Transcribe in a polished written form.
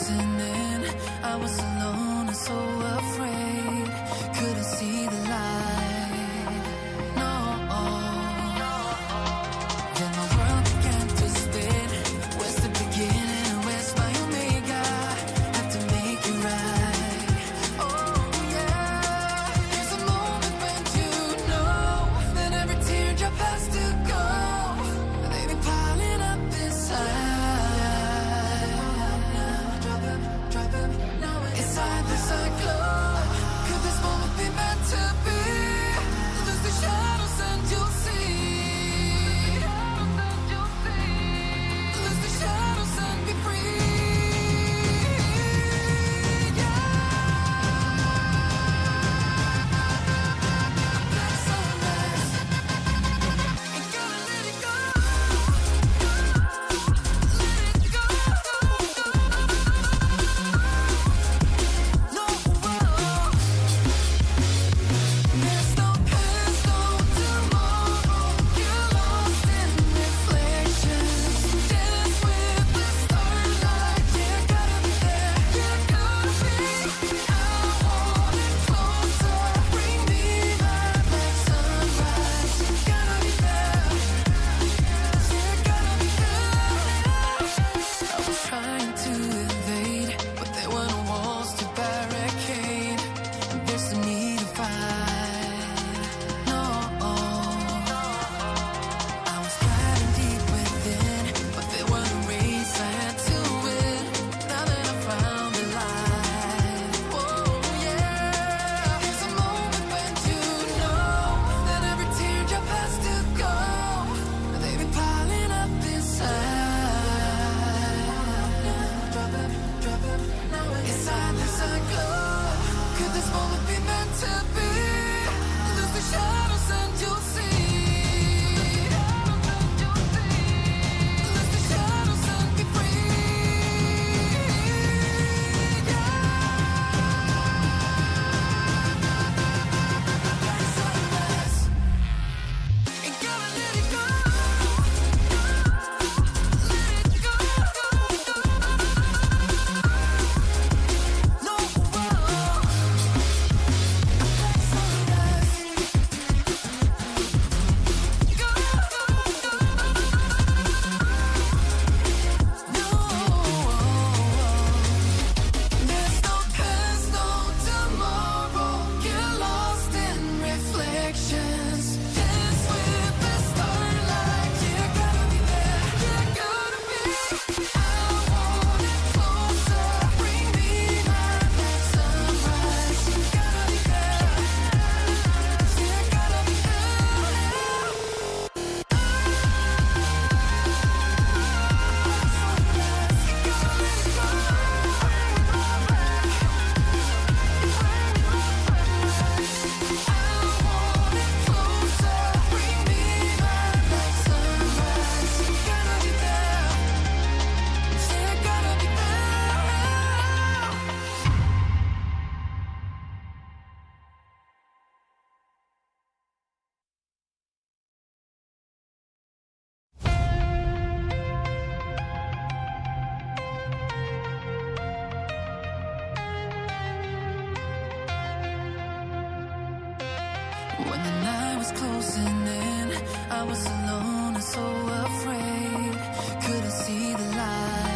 closing in. I was alone and so afraid. Couldn't see the light. No. Then the world began to spin. Where's the beginning and where's my omega? Had to make it right. Oh yeah. There's a moment when you know that every teardrop has to go. They be piling up inside. Inside the cyclone. Could this moment be meant to be? Lose the shadows and you'll see. Lose the shadows and be free. Black sunrise. Ain't gonna let it go. Let it go. No, there's no past, no tomorrow. You're lost in reflections. Dance with the starlight. Yeah, gotta be there. Yeah, gotta be. I want it closer. Bring me that black sunrise. Gotta be there. Yeah, gotta be there. I was trying to invade, but there were no walls to barricade. And there's no need to fight. No. I was fighting deep within, but there were no race I had to win. Now that I found the light. Oh yeah. There's a moment when you know that every teardrop has to go. They be piling up inside. Inside the cyclone. Could this moment be meant to be? Lose the shadows and you'll see. Lose the shadows and be free. Black sunrise. Ain't gonna let it go. Let it go. No. Black sunrise. No. There's no past, no tomorrow. You're lost in reflections. Dance with the starlight. Yeah, gotta be there. Yeah, gotta be. I want it closer. Bring me that black sunrise. Gotta be there. Yeah, gotta be When the night was closing in, I was alone and so afraid. Couldn't see the light.